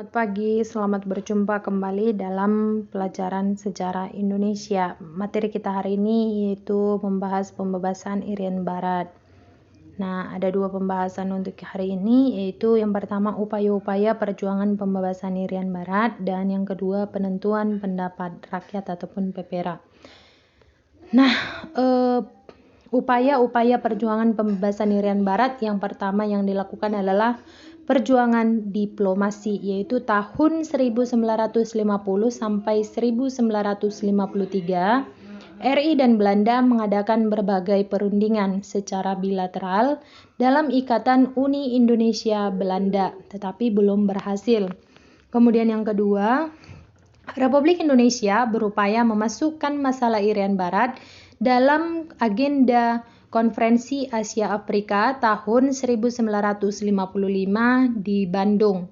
Selamat pagi, selamat berjumpa kembali dalam pelajaran sejarah Indonesia. Materi kita hari ini yaitu membahas pembebasan Irian Barat. Nah, ada dua pembahasan untuk hari ini, yaitu yang pertama upaya-upaya perjuangan pembebasan Irian Barat dan yang kedua penentuan pendapat rakyat ataupun PPRA. Nah, upaya-upaya perjuangan pembebasan Irian Barat yang pertama yang dilakukan adalah perjuangan diplomasi, yaitu tahun 1950 sampai 1953 RI dan Belanda mengadakan berbagai perundingan secara bilateral dalam Ikatan Uni Indonesia Belanda, tetapi belum berhasil. Kemudian yang kedua, Republik Indonesia berupaya memasukkan masalah Irian Barat dalam agenda Konferensi Asia Afrika tahun 1955 di Bandung.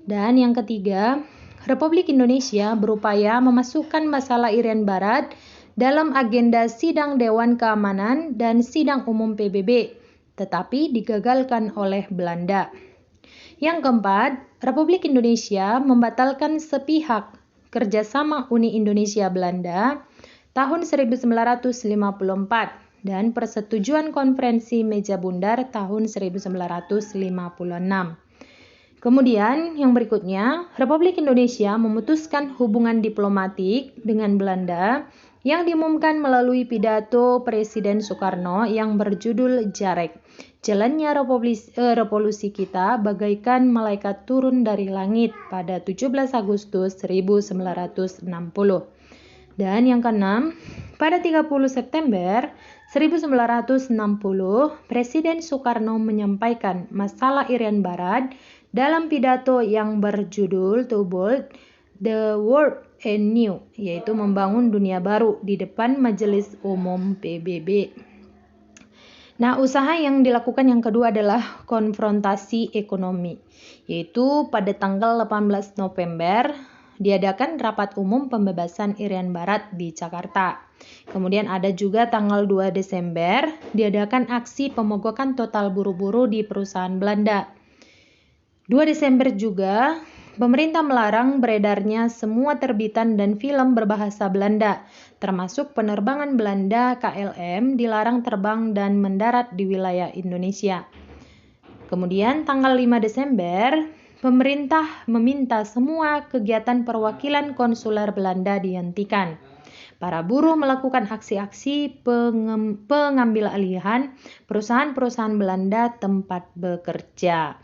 Dan yang ketiga, Republik Indonesia berupaya memasukkan masalah Irian Barat dalam agenda Sidang Dewan Keamanan dan Sidang Umum PBB, tetapi digagalkan oleh Belanda. Yang keempat, Republik Indonesia membatalkan sepihak kerjasama Uni Indonesia Belanda tahun 1954 dan persetujuan konferensi meja bundar tahun 1956. Kemudian yang berikutnya, Republik Indonesia memutuskan hubungan diplomatik dengan Belanda yang diumumkan melalui pidato Presiden Soekarno yang berjudul Jarek. Jalannya revolusi kita bagaikan malaikat turun dari langit pada 17 Agustus 1960. Dan yang keenam, pada 30 September 1960, Presiden Soekarno menyampaikan masalah Irian Barat dalam pidato yang berjudul To Build the World Anew, yaitu membangun dunia baru di depan Majelis Umum PBB. Nah, usaha yang dilakukan yang kedua adalah konfrontasi ekonomi, yaitu pada tanggal 18 November diadakan rapat umum pembebasan Irian Barat di Jakarta. Kemudian ada juga tanggal 2 Desember diadakan aksi pemogokan total buru-buru di perusahaan Belanda. 2 Desember juga pemerintah melarang beredarnya semua terbitan dan film berbahasa Belanda, termasuk penerbangan Belanda KLM dilarang terbang dan mendarat di wilayah Indonesia. Kemudian tanggal 5 Desember, pemerintah meminta semua kegiatan perwakilan konsuler Belanda dihentikan. Para buruh melakukan aksi-aksi pengambil alihan perusahaan-perusahaan Belanda tempat bekerja.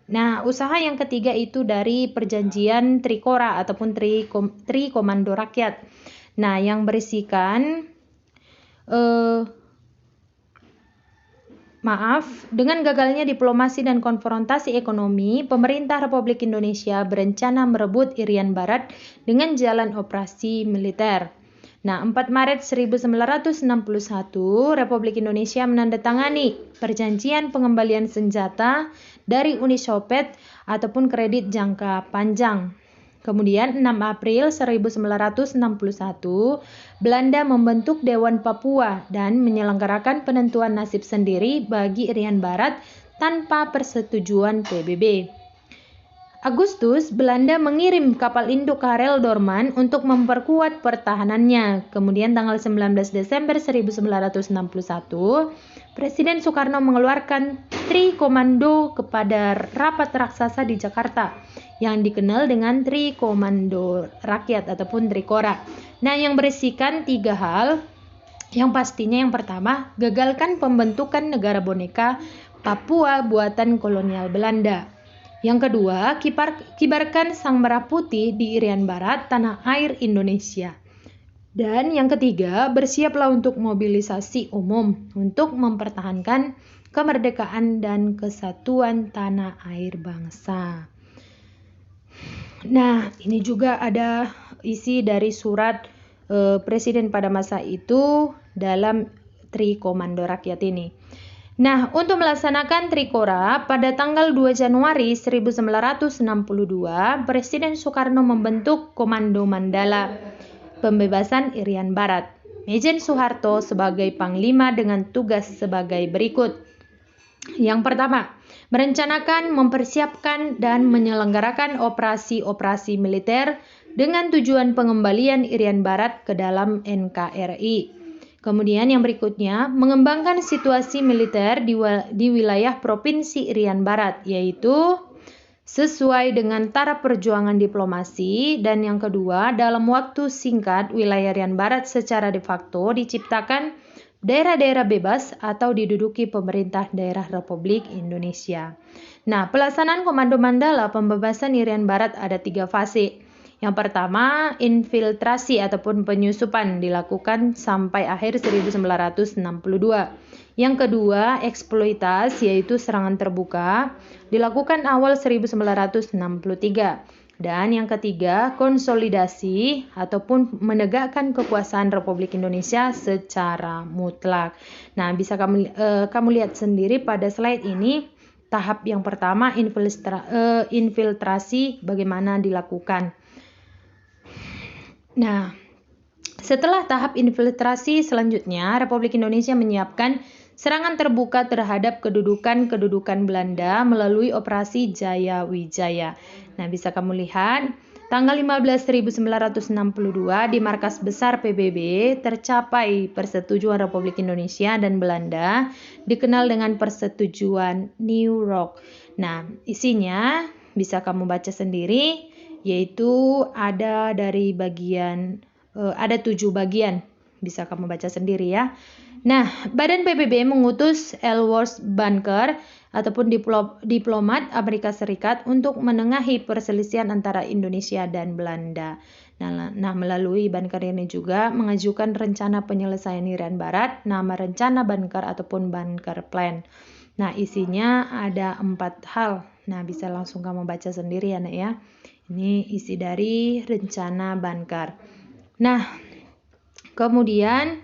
Nah, usaha yang ketiga itu dari perjanjian Trikora ataupun Tri Komando Rakyat. Nah, yang berisikan dengan gagalnya diplomasi dan konfrontasi ekonomi, pemerintah Republik Indonesia berencana merebut Irian Barat dengan jalan operasi militer. Nah, 4 Maret 1961, Republik Indonesia menandatangani perjanjian pengembalian senjata dari Uni Soviet ataupun kredit jangka panjang. Kemudian 6 April 1961, Belanda membentuk Dewan Papua dan menyelenggarakan penentuan nasib sendiri bagi Irian Barat tanpa persetujuan PBB. Agustus, Belanda mengirim kapal induk Karel Dorman untuk memperkuat pertahanannya. Kemudian tanggal 19 Desember 1961, Presiden Soekarno mengeluarkan Tri Komando kepada rapat raksasa di Jakarta yang dikenal dengan Tri Komando Rakyat ataupun Trikora. Nah, yang berisikan 3 hal. Yang pastinya yang pertama, gagalkan pembentukan negara boneka Papua buatan kolonial Belanda. Yang kedua, kibarkan sang merah putih di Irian Barat, tanah air Indonesia. Dan yang ketiga, bersiaplah untuk mobilisasi umum untuk mempertahankan kemerdekaan dan kesatuan tanah air bangsa. Nah, ini juga ada isi dari surat Presiden pada masa itu dalam Tri Komando Rakyat ini. Nah, untuk melaksanakan Trikora, pada tanggal 2 Januari 1962, Presiden Soekarno membentuk Komando Mandala Pembebasan Irian Barat. Mejen Soeharto sebagai Panglima dengan tugas sebagai berikut. Yang pertama, merencanakan, mempersiapkan, dan menyelenggarakan operasi-operasi militer dengan tujuan pengembalian Irian Barat ke dalam NKRI. Kemudian yang berikutnya, mengembangkan situasi militer di wilayah Provinsi Irian Barat, yaitu sesuai dengan taraf perjuangan diplomasi. Dan yang kedua, dalam waktu singkat, wilayah Irian Barat secara de facto diciptakan daerah-daerah bebas atau diduduki pemerintah daerah Republik Indonesia. Nah, pelaksanaan Komando Mandala pembebasan Irian Barat ada 3 fase. Yang pertama, infiltrasi ataupun penyusupan dilakukan sampai akhir 1962. Yang kedua, eksploitasi yaitu serangan terbuka dilakukan awal 1963. Dan yang ketiga, konsolidasi ataupun menegakkan kekuasaan Republik Indonesia secara mutlak. Nah, bisa kamu lihat sendiri pada slide ini, tahap yang pertama infiltrasi bagaimana dilakukan. Nah, setelah tahap infiltrasi selanjutnya, Republik Indonesia menyiapkan serangan terbuka terhadap kedudukan Belanda melalui Operasi Jaya Wijaya. Nah, bisa kamu lihat, tanggal 15/1962 di markas besar PBB tercapai persetujuan Republik Indonesia dan Belanda, dikenal dengan Persetujuan New York. Nah, isinya bisa kamu baca sendiri, yaitu ada dari ada 7 bagian. Bisa kamu baca sendiri ya. Nah, Badan PBB mengutus Ellsworth Bunker ataupun diplomat Amerika Serikat untuk menengahi perselisihan antara Indonesia dan Belanda. Nah, melalui Bunker ini juga mengajukan rencana penyelesaian Irian Barat, nama rencana Bunker ataupun Bunker Plan. Nah, isinya ada 4 hal. Nah, bisa langsung kamu baca sendiri ya, Nak ya. Ini isi dari rencana Bunker. Nah, kemudian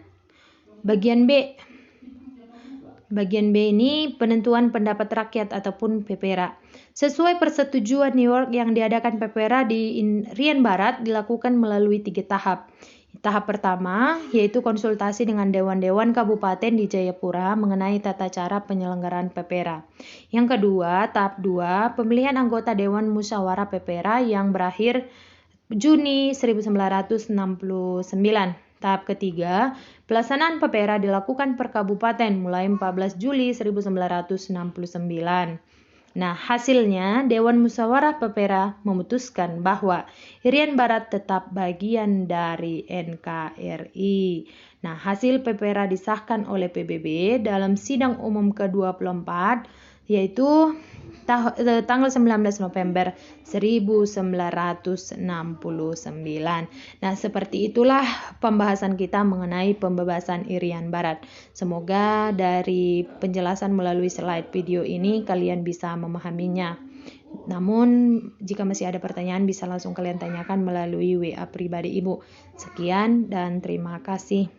bagian B. Bagian B ini penentuan pendapat rakyat ataupun PPRA. Sesuai persetujuan New York yang diadakan PPRA di Irian Barat dilakukan melalui 3 tahap. Tahap pertama yaitu konsultasi dengan dewan-dewan kabupaten di Jayapura mengenai tata cara penyelenggaraan PPRA. Yang kedua, tahap 2, pemilihan anggota Dewan Musyawarah PPRA yang berakhir Juni 1969. Tahap ketiga, pelaksanaan PPRA dilakukan per kabupaten mulai 14 Juli 1969. Nah, hasilnya Dewan Musyawarah PPRA memutuskan bahwa Irian Barat tetap bagian dari NKRI. Nah, hasil PPRA disahkan oleh PBB dalam sidang umum ke-24 yaitu tanggal 19 November 1969. Nah, seperti itulah pembahasan kita mengenai pembebasan Irian Barat. Semoga dari penjelasan melalui slide video ini kalian bisa memahaminya. Namun, jika masih ada pertanyaan bisa langsung kalian tanyakan melalui WA pribadi Ibu. Sekian dan terima kasih.